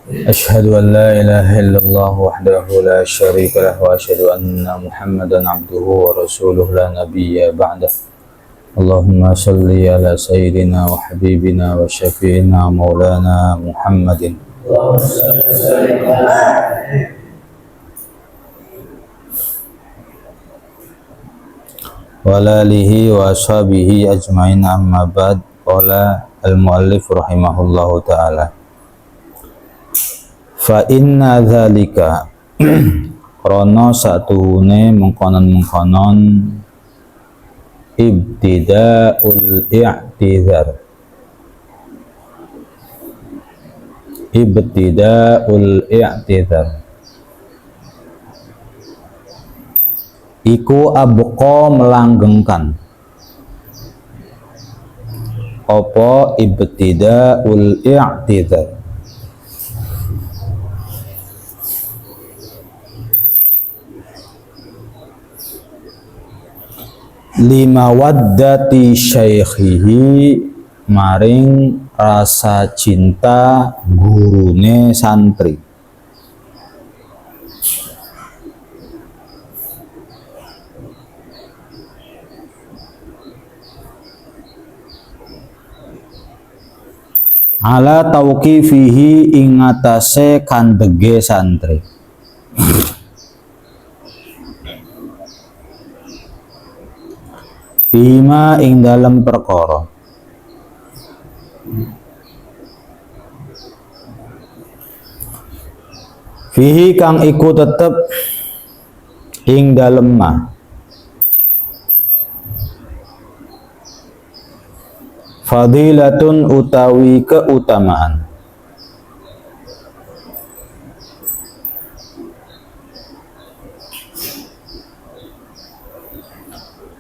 أشهد أن لا إله إلا الله وحده لا شريك له وأشهد أن محمدا عبده ورسوله لا نبي بعده. اللهم صل على سيدنا وحبيبنا وشفيعنا مولانا محمد وعلى آله وأصحابه أجمعين. أما بعد. قال المؤلف رحمه الله تعالى: fa inna dzalika krana satuhune mengkonon-mengkonon ibtida'ul i'tidhar iku abqa melanggengkan. Apa ibtida'ul i'tidhar? Lima waddati syaikhihi maring rasa cinta gurune santri. Ala tauqifihi ing atase kandege santri. Fima ing dalam perkara fihi kang iku tetep ing dalem ma fadilatun utawi keutamaan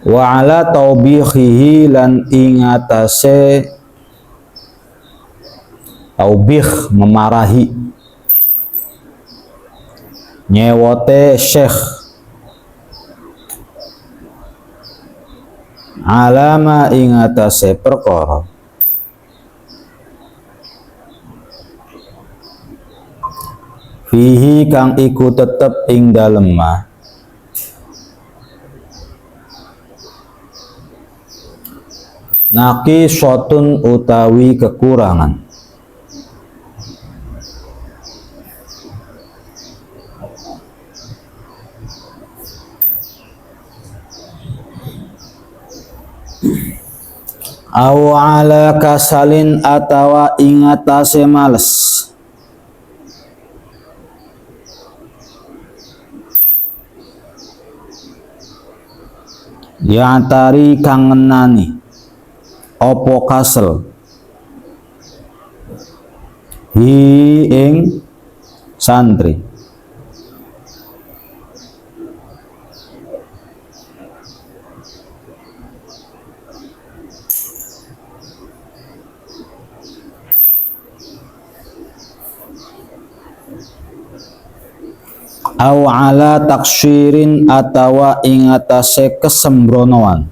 wa ala taubihihi lan ingatase taubih memarahi nyewote syekh alama ingatase perkara fihi kang iku tetep ing dalem ma naki sotun utawi kekurangan aw ala kasalin atawa ingatase males yantari kang ngenani opo kasel hi ing santri au ala taksirin atawa ingatase kesembronoan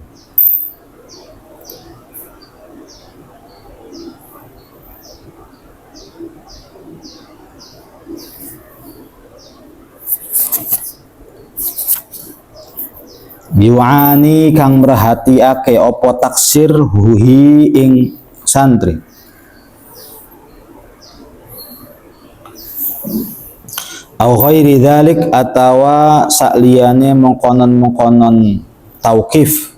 yu'ani kang merhatiake opo taksir huhi ing santri au ghairi dzalik atawa sakliyane mengkonon-mengkonon tauqif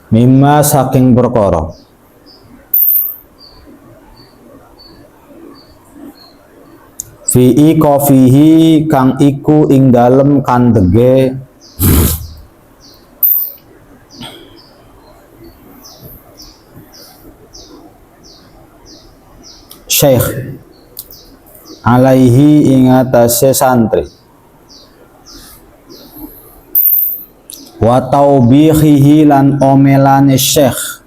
mimma saking perkara fi iqafihi kang iku ing dalem kandege syekh alaihi ing atase santri wa taubihihi lan omelane syekh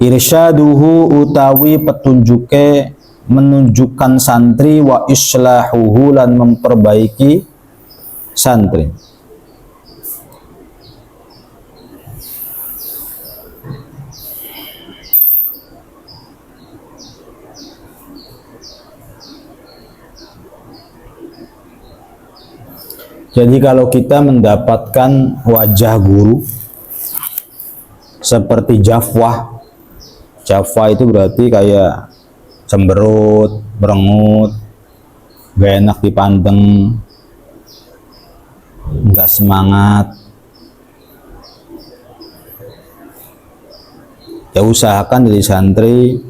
irsyaduhu utawi petunjuke menunjukkan santri wa islahuhu lan memperbaiki santri Jadi kalau kita mendapatkan wajah guru seperti Jafwah, Jafwah itu berarti kayak cemberut, berengut, gak enak dipandang, nggak semangat, ya usahakan jadi santri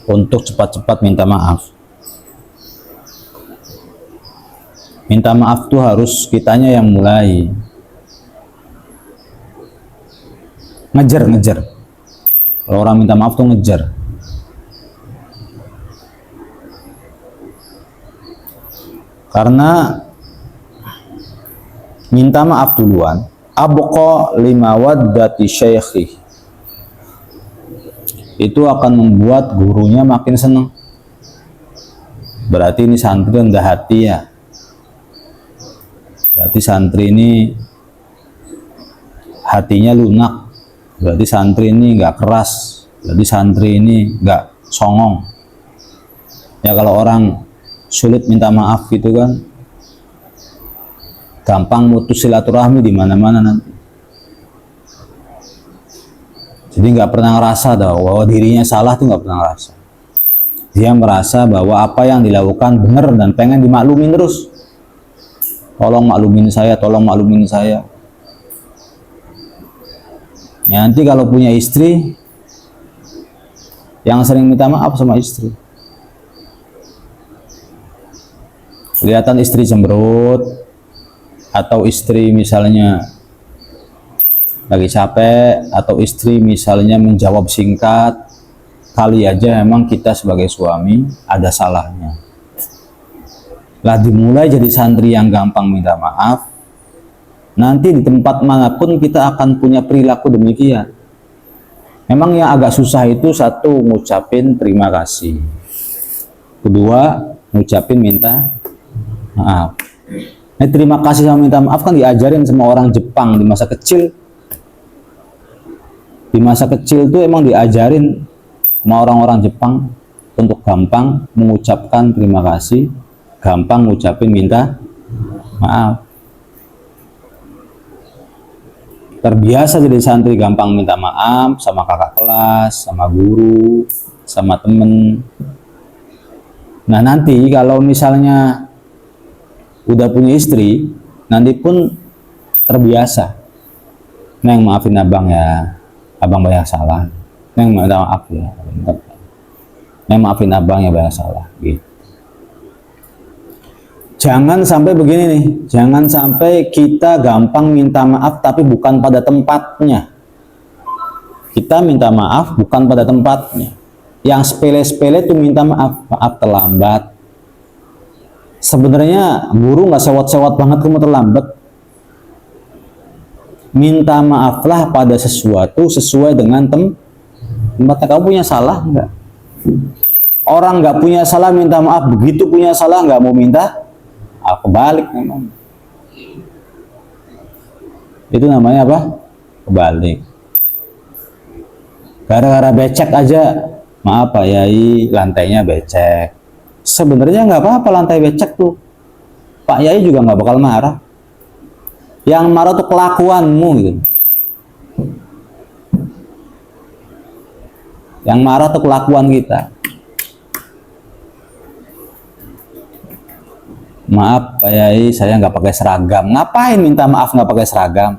untuk cepat-cepat minta maaf. Minta maaf tuh harus kitanya yang mulai. Ngejar. Kalau orang minta maaf tuh ngejar. Karena minta maaf duluan, abqa lima waddati syaikhi, itu akan membuat gurunya makin senang. Berarti ini santri rendah hati ya. Berarti santri ini hatinya lunak. Berarti santri ini nggak keras. Berarti santri ini nggak songong. Ya kalau orang sulit minta maaf gitu kan, gampang mutus silaturahmi di mana-mana nanti. Jadi nggak pernah ngerasa bahwa dirinya salah tuh nggak pernah ngerasa. Dia merasa bahwa apa yang dilakukan benar dan pengen dimaklumin terus. Tolong maklumin saya, tolong maklumin saya. Ya, nanti kalau punya istri, yang sering minta maaf sama istri. Kelihatan istri cemberut, atau istri misalnya lagi capek, atau istri misalnya menjawab singkat, kali aja memang kita sebagai suami ada salahnya. Lah dimulai jadi santri yang gampang minta maaf, nanti di tempat manapun kita akan punya perilaku demikian. Memang yang agak susah itu satu, ngucapin terima kasih. Kedua, ngucapin minta maaf. Nah, terima kasih sama minta maaf kan diajarin sama orang Jepang di masa kecil. Di masa kecil tuh emang diajarin sama orang-orang Jepang untuk gampang mengucapkan terima kasih, gampang ngucapin minta maaf. Terbiasa jadi santri gampang minta maaf sama kakak kelas, sama guru, sama temen. Nah nanti kalau misalnya udah punya istri, nanti pun terbiasa. Neng maafin abang ya, abang banyak salah. Neng minta maaf ya, Neng maafin abang ya banyak salah. Gitu. Jangan sampai begini nih, jangan sampai kita gampang minta maaf tapi bukan pada tempatnya. Kita minta maaf bukan pada tempatnya. Yang sepele-sepele tuh minta maaf, maaf terlambat. Sebenarnya guru nggak sewot-sewot banget kamu terlambat. Minta maaflah pada sesuatu sesuai dengan tempatnya. Kamu punya salah nggak? Orang nggak punya salah minta maaf, begitu punya salah nggak mau minta. Kebalik memang. Itu namanya apa? Kebalik. Gara-gara becek aja, maaf Pak Yai, lantainya becek. Sebenarnya nggak apa-apa lantai becek tuh. Pak Yai juga nggak bakal marah. Yang marah tuh kelakuanmu gitu. Yang marah tuh kelakuan kita. Maaf Pak Yai, saya nggak pakai seragam. Ngapain minta maaf nggak pakai seragam?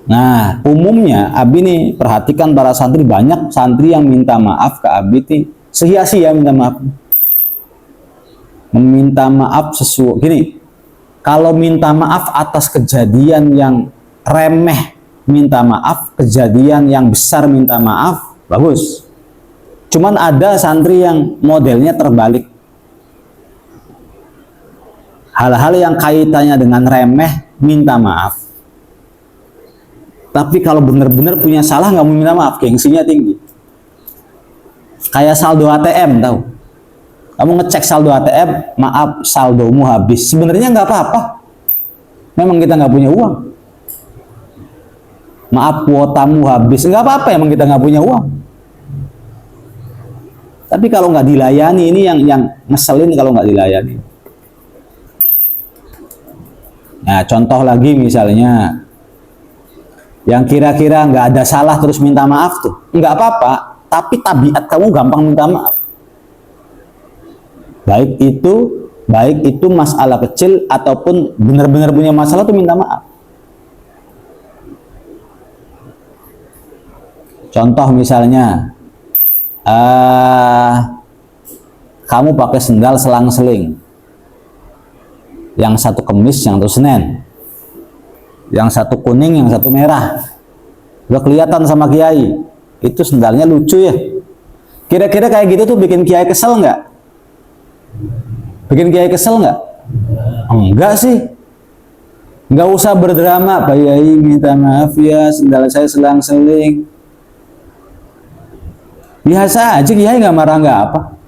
Nah, umumnya Abi nih perhatikan para santri, banyak santri yang minta maaf ke Abi nih sia-sia minta maaf. Meminta maaf sesuatu gini. Kalau minta maaf atas kejadian yang remeh, minta maaf, kejadian yang besar minta maaf, bagus. Cuman ada santri yang modelnya terbalik. Hal-hal yang kaitannya dengan remeh minta maaf. Tapi kalau benar-benar punya salah nggak mau minta maaf, gengsinya tinggi. Kayak saldo ATM tahu. Kamu ngecek saldo ATM, maaf saldomu habis. Sebenarnya nggak apa-apa. Memang kita nggak punya uang. Maaf kuotamu habis, nggak apa-apa. Emang kita nggak punya uang. Tapi kalau nggak dilayani, ini yang ngeselin kalau nggak dilayani. Nah, contoh lagi misalnya, yang kira-kira nggak ada salah terus minta maaf tuh, nggak apa-apa, tapi tabiat kamu gampang minta maaf. Baik itu masalah kecil ataupun benar-benar punya masalah tuh minta maaf. Contoh misalnya, kamu pakai sendal selang-seling, yang satu kemis, yang satu Senin, yang satu kuning, yang satu merah. Udah kelihatan sama kiai, itu sendalnya lucu ya. Kira-kira kayak gitu tuh bikin kiai kesel nggak? Bikin kiai kesel nggak? Enggak sih. Nggak usah berdrama, Pak Yai minta maaf ya, sendal saya selang-seling. Biasa aja, kiai nggak marah, nggak apa.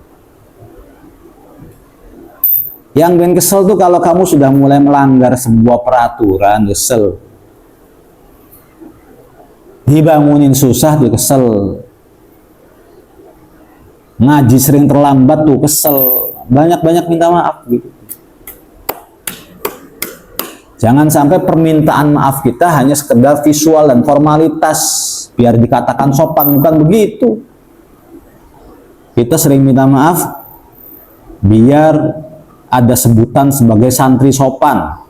Yang bikin kesel tuh kalau kamu sudah mulai melanggar sebuah peraturan, kesel. Dibangunin susah tuh kesel. Ngaji sering terlambat tuh kesel. Banyak-banyak minta maaf gitu. Jangan sampai permintaan maaf kita hanya sekedar visual dan formalitas biar dikatakan sopan, bukan begitu. Kita sering minta maaf biar ada sebutan sebagai santri sopan,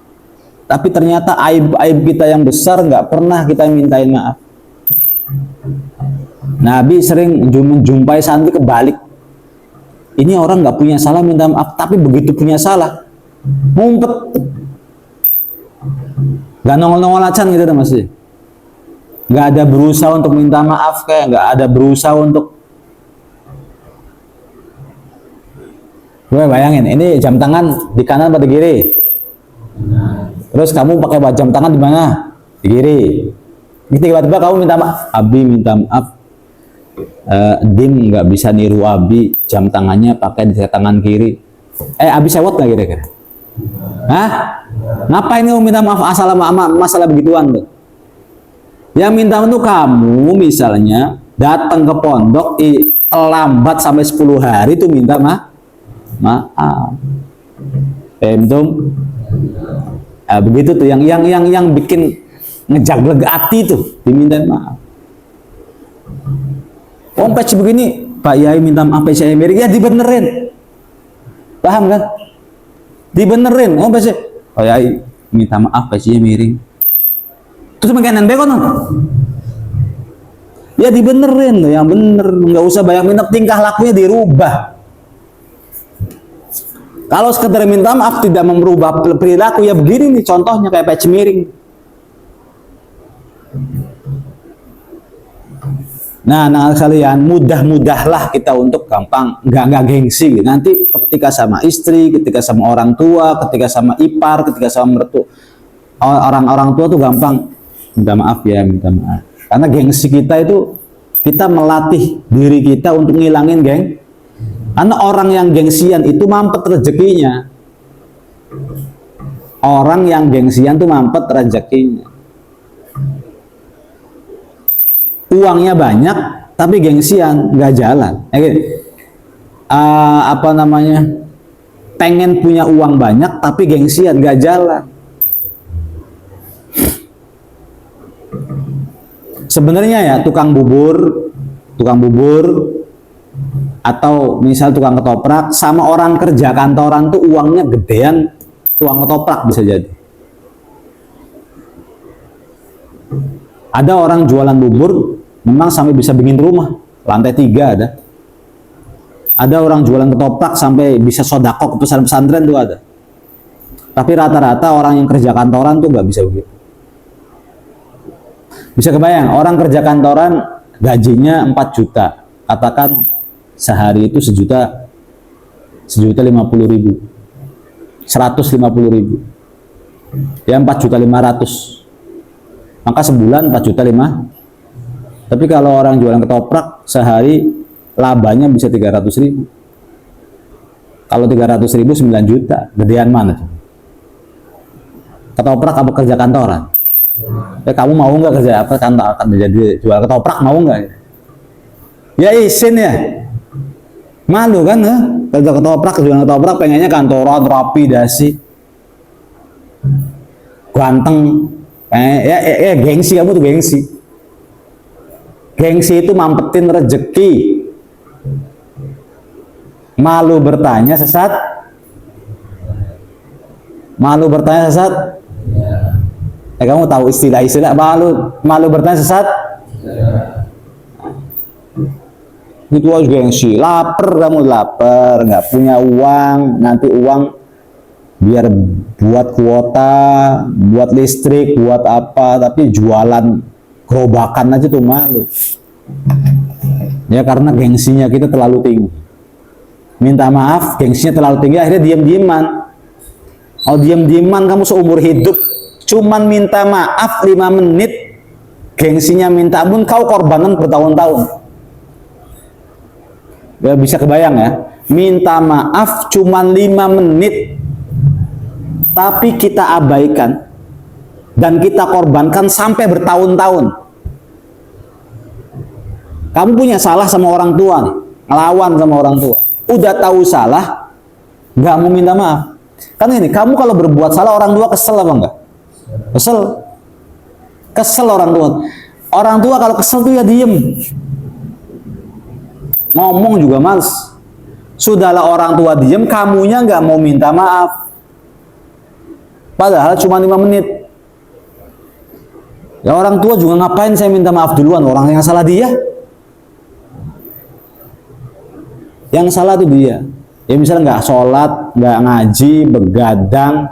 tapi ternyata aib-aib kita yang besar nggak pernah kita mintain maaf. Nabi sering menjumpai santri kebalik. Ini orang nggak punya salah minta maaf, tapi begitu punya salah ngumpet, nggak nongol-nongol acan gitu masih. Nggak ada berusaha untuk minta maaf, kayak nggak ada berusaha untuk. Gue bayangin, ini jam tangan di kanan atau di kiri? Terus kamu pakai jam tangan di mana? Di kiri. Tiba-tiba kamu minta maaf, Abi minta maaf, Dim nggak bisa niru Abi, jam tangannya pakai di tangan kiri. Abi sewot nggak kira-kira? Hah? Ngapain kamu minta maaf asal masalah begituan tuh? Yang minta maaf tuh kamu misalnya datang ke pondok lambat sampai 10 hari tuh minta maaf. Begitu tuh yang bikin ngejaglek hati tuh diminta maaf. Peci begini, Pak Yai minta maaf peci saya miring, ya dibenerin. Paham kan? Dibenerin. Peci, Pak Yai minta maaf peci miring. Terus mengkanan bekon. Ya dibenerin loh, yang bener, nggak usah banyak minta, tingkah lakunya dirubah. Kalau sekedar minta maaf tidak merubah perilaku, ya begini nih contohnya kayak peci miring. Nah kalian mudah-mudahlah kita untuk gampang nggak gengsi. Nanti ketika sama istri, ketika sama orang tua, ketika sama ipar, ketika sama mertua, orang tua tuh gampang minta maaf ya, minta maaf. Karena gengsi kita itu, kita melatih diri kita untuk ngilangin karena orang yang gengsian itu mampet rezekinya. Orang yang gengsian tuh mampet rezekinya. Uangnya banyak tapi gengsian, nggak jalan. Pengen punya uang banyak tapi gengsian, nggak jalan. Sebenarnya ya tukang bubur atau misal tukang ketoprak sama orang kerja kantoran tuh uangnya gedean tukang ketoprak bisa jadi. Ada orang jualan bubur memang sampai bisa bikin rumah lantai 3 ada. Ada orang jualan ketoprak sampai bisa sodakok pesantren tuh ada. Tapi rata-rata orang yang kerja kantoran tuh nggak bisa begitu. Bisa kebayang orang kerja kantoran gajinya 4 juta, katakan sehari itu sejuta 50.000, 150.000, ya 4.500.000, maka sebulan 4.500.000. Tapi kalau orang jualan ketoprak sehari labanya bisa 300.000. Kalau 300.000 9 juta, gedean mana tuh? Ketoprak apa kerja kantoran? Kamu mau nggak kerja apa kantor jadi jual ketoprak, mau nggak? Ya isin ya. Malu kan, kalau ketoprak, jualan ketoprak pengennya kantoran, rapi, dasi, ganteng, gengsi, kamu tuh gengsi. Gengsi itu mampetin rezeki. Malu bertanya sesat. Malu bertanya sesat. Kamu tahu istilah-istilah malu bertanya sesat? Itu harus gengsi. Lapar, kamu lapar, nggak punya uang, nanti uang biar buat kuota, buat listrik, buat apa, tapi jualan gerobakan aja tuh malu. Ya karena gengsinya kita terlalu tinggi. Minta maaf, gengsinya terlalu tinggi, akhirnya diam-diaman. Oh, diam-diaman kamu seumur hidup cuman minta maaf 5 menit, gengsinya minta ampun, kau korbanan bertahun-tahun. Ya, bisa kebayang ya, minta maaf cuman 5 menit tapi kita abaikan dan kita korbankan sampai bertahun-tahun. Kamu punya salah sama orang tua nih, ngelawan sama orang tua, udah tahu salah nggak mau minta maaf. Kan ini, kamu kalau berbuat salah orang tua kesel apa enggak? Kesel orang tua. Orang tua kalau kesel tuh ya diem, ngomong juga males. Sudahlah orang tua diem, kamunya nggak mau minta maaf. Padahal cuma 5 menit. Ya orang tua juga ngapain saya minta maaf duluan, orang yang salah dia. Yang salah tuh dia. Ya misalnya nggak sholat, nggak ngaji, begadang,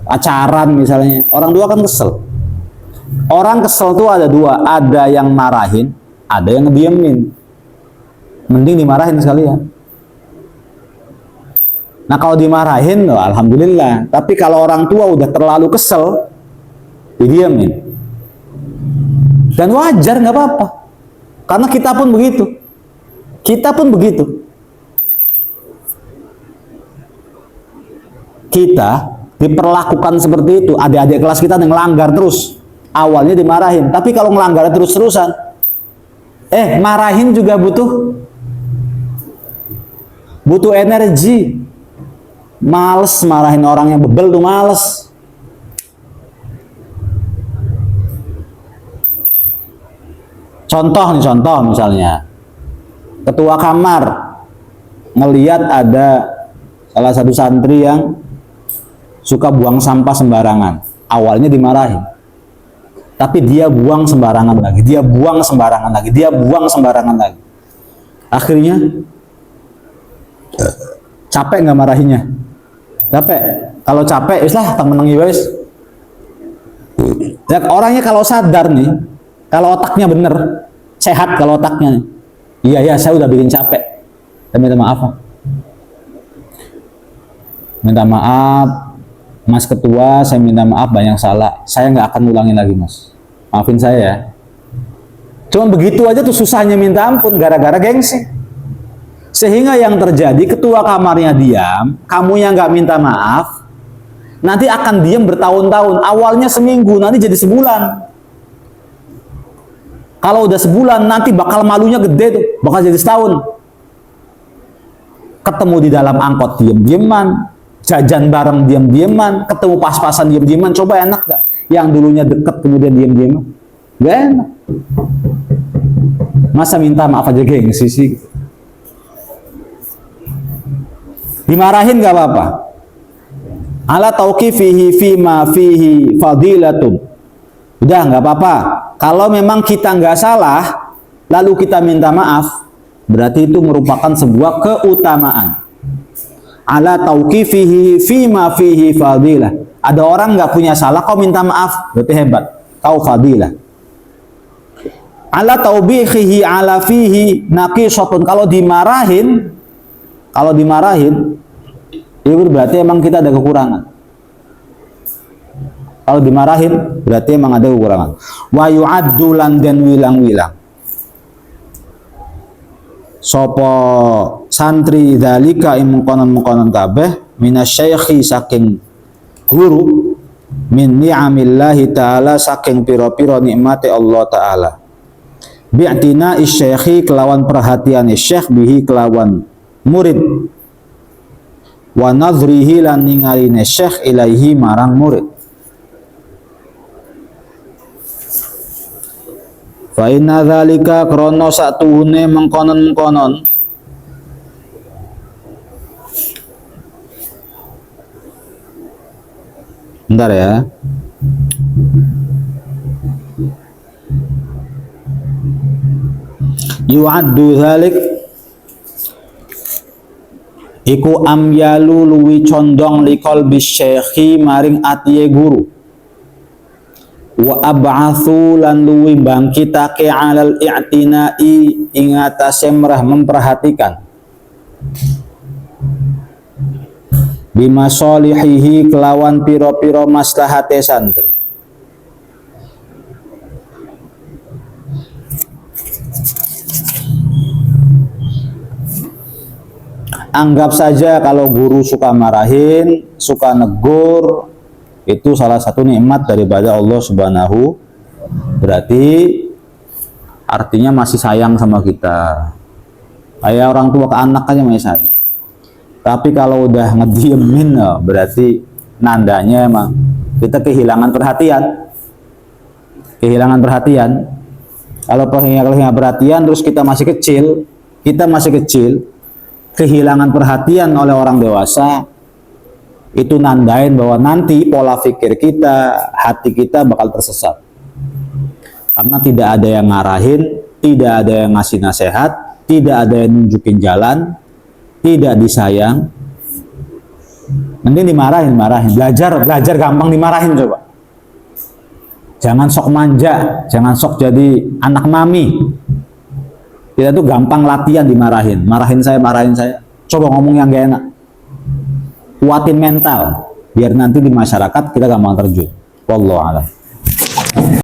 acaran misalnya. Orang tua kan kesel. Orang kesel tuh ada dua, ada yang marahin, ada yang ngediemin. Mending dimarahin sekalian. Nah kalau dimarahin, oh, alhamdulillah. Tapi kalau orang tua udah terlalu kesel, didiemin. Dan wajar, nggak apa-apa. Karena kita pun begitu. Kita pun begitu. Kita diperlakukan seperti itu. Adik-adik kelas kita yang melanggar terus. Awalnya dimarahin, tapi kalau melanggar terus-terusan, marahin juga butuh energi. Males marahin orang yang bebel tuh, males. Contoh misalnya, ketua kamar ngeliat ada salah satu santri yang suka buang sampah sembarangan. Awalnya dimarahin, tapi dia buang sembarangan lagi, dia buang sembarangan lagi, dia buang sembarangan lagi. Akhirnya capek nggak marahinnya? Capek. Kalau capek, islah tak menangi wes. Ya, orangnya kalau sadar nih, kalau otaknya bener, sehat kalau otaknya nih. Iya, saya udah bikin capek. Saya minta maaf. Minta maaf, Mas Ketua, saya minta maaf banyak salah. Saya nggak akan ulangi lagi, Mas. Maafin saya ya. Cuman begitu aja tuh susahnya minta ampun gara-gara gengsi. Sehingga yang terjadi, ketua kamarnya diam, kamunya nggak minta maaf, nanti akan diam bertahun-tahun. Awalnya seminggu, nanti jadi sebulan. Kalau udah sebulan, nanti bakal malunya gede tuh, bakal jadi setahun. Ketemu di dalam angkot diam-diaman, jajan bareng diam-diaman, ketemu pas-pasan diam-diaman. Coba enak gak? Yang dulunya deket kemudian diam-diaman, gak enak. Masa minta maaf aja gengsi sih? Dimarahin gak apa-apa. Ala tauqifihi fima fihi fadilatun. Udah gak apa-apa. Kalau memang kita nggak salah, lalu kita minta maaf, berarti itu merupakan sebuah keutamaan. Ala tauqifihi fima fihi fadilah. Ada orang nggak punya salah, kau minta maaf, berarti hebat. Kau fadilah. Ala taubihihi ala fihi naqisatun. Kalau dimarahin, itu berarti emang kita ada kekurangan. Kalau dimarahin, berarti emang ada kekurangan. Wa yu'addu lan den wilang-wilang. Sopo santri dzalika imkonon-konon kabeh minasyaikhi saking guru min ni'amillahi ta'ala saking piro-piro nikmati Allah ta'ala. bi'tina isyekhi kelawan perhatian syekh bihi kelawan murid, wa nadhrihi lan ningaline syekh ilaihi marang murid. Fa inna dzalika krana satuhune mengkonon-mengkonon bentar ya. Yu'addu dzalik iku amyalu luwi condong li qalbi syekhi maring atiye guru, wa ab'atsu lan luwi bangkitake alal i'tina'i ing atase memperhatikan bima sholihihi kelawan piro-piro maslahate santri. Anggap saja kalau guru suka marahin, suka negur, itu salah satu nikmat daripada Allah Subhanahu. Berarti artinya masih sayang sama kita. Kayak orang tua ke anak aja masih sayang. Tapi kalau udah ngediemin, berarti nandanya emang kita kehilangan perhatian. Kehilangan perhatian. Kalau kehilangan perhatian terus kita masih kecil, kehilangan perhatian oleh orang dewasa, itu nandain bahwa nanti pola pikir kita, hati kita bakal tersesat. Karena tidak ada yang ngarahin, tidak ada yang ngasih nasihat, tidak ada yang nunjukin jalan, tidak disayang. Nanti dimarahin. Belajar gampang dimarahin coba. Jangan sok manja, jangan sok jadi anak mami. Kita tuh gampang latihan dimarahin. Marahin saya. Coba ngomong yang gak enak. Kuatin mental. Biar nanti di masyarakat kita gampang terjun. Wallahu a'lam.